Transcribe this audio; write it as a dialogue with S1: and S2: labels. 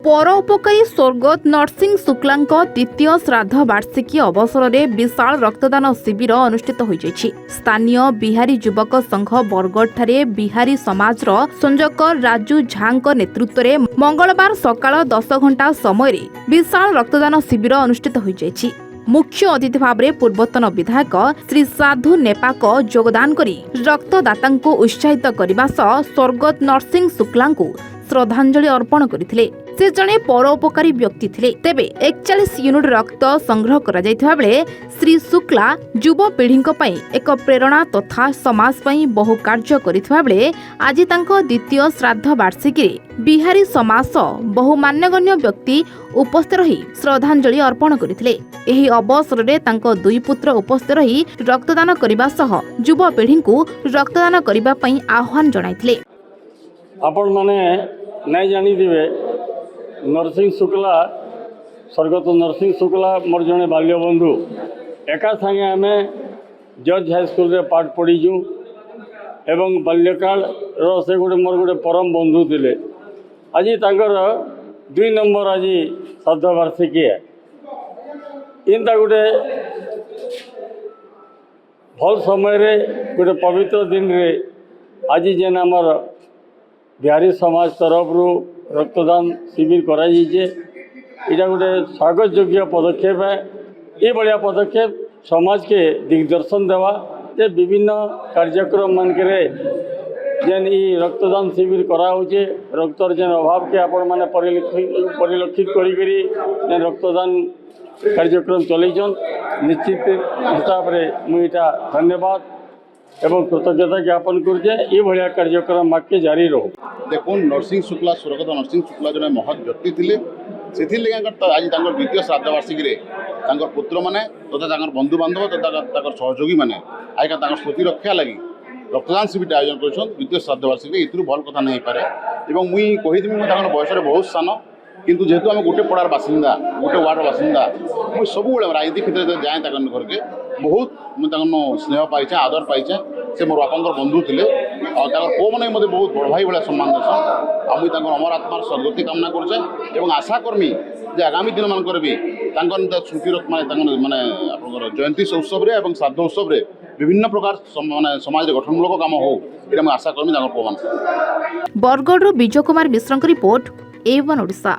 S1: परोपकारी स्वर्गत नरसिंह शुक्लांक द्वितीय श्राद्ध वार्षिकी अवसर में विशाल रक्तदान शिविर अनुष्ठित हो स्थानीय बिहारी युवक संघ बरगढ़ ठारे बिहारी समाजर संयोजक राजू झांक नेतृत्व में मंगलवार सकाळ 10 घंटा समय विशाल रक्तदान शिविर अनुष्ठित हो मुख्य अतिथि भाव में पूर्वतन विधायक श्री साधु नेपाक योगदान करी रक्तदाता उत्साहित करने सह स्वर्गत नरसिंह शुक्ला श्रद्धांजलि अर्पण करथिले। से जड़े परोपकारी व्यक्ति थिले। तेबे 41 यूनिट रक्त संग्रह करा जायथिबा बेले श्री शुक्ला युवपीढ़ी एक प्रेरणा तथा समाज पई बहु कार्य करिथिबा बेले आज तांको द्वितीय श्राद्ध वार्षिकी बिहारी समाज बहु मान्यगण्य व्यक्ति उपस्थित रही श्रद्धांजलि अर्पण करथिले। एही अवसर में तांको दुई पुत्र उपस्थित रही रक्तदान करबा सह युवपीढ़ी को रक्तदान करबा पई आह्वान जणाइथिले।
S2: आपण माने नहीं जानिथिबे नरसिंह शुक्ला स्वर्गत नरसिंह शुक्ला मोर जड़े बाल्य बंधु एका संगे आम जर्ज हाईस्कल रे पाठ पढ़ीचु एवं बाल्यकाल से गोटे मोर गोटे परम बंधु थिले। आज तांकर 2 नंबर आज श्राद्ध वार्षिकी है। इनता गोटे भल समय रे गोटे पवित्र दिन रे आज जेन आमर बिहारी समाज तरफ रक्तदान शिविर कराइए इटा गोटे स्वागत योग्य पदक्षेप है। ये बढ़िया पदक्षेप समाज के दिग्दर्शन देवा जे विभिन्न कार्यक्रम मानकरे जेन रक्तदान शिविर कराऊे रक्तर जेन अभाव के आपण माने परिलक्षित करी जेन रक्तदान कार्यक्रम चलैछन निश्चित हिसाब रे मुझा धन्यवाद एवं कृतज्ञता ज्ञापन करुचे ये भाया कार्यक्रम आगे जारी रहो।
S3: देखो नरसिंह शुक्ला स्वर्गत नरसिंह शुक्ला जन महत व्यक्ति थे से आज द्वितीय श्राद्ध वार्षिकी पुत्र मैंने तथा बंधु बांधव तथा सहयोगी मैंने आज स्मृति रक्षा लगी रक्तदान शिविर आयोजन कर द्वितीय श्राद्ध वार्षिकी ये भल कथा नहीं पारे। मुई कहीदेवी मुझे बयस बहुत सान किंतु जेहेतु आम गोटे पड़ार बासिंदा गोटे वार्डर बासिंदा मुझे सब राजनीति क्षेत्र में जाए घर के बहुत मुझे स्नेह पाइचे आदर पाइचे से मोर बापा बंधु थे और पो मैंने मत बहुत बड़ भाई भाया सम्मान देसन आ मुझे अमर आत्मार सदगति कामना करे और आशा कर्मी जे आगामी दिन मानक भी स्मृति माने आप जयंती उत्सव और श्राद्ध उत्सव विभिन्न प्रकार माने समाज गठनमूलक काम हो ये आशा कर्मी पो मान।
S1: Bargarh Vijay Kumar Mishra report A1 Odisha.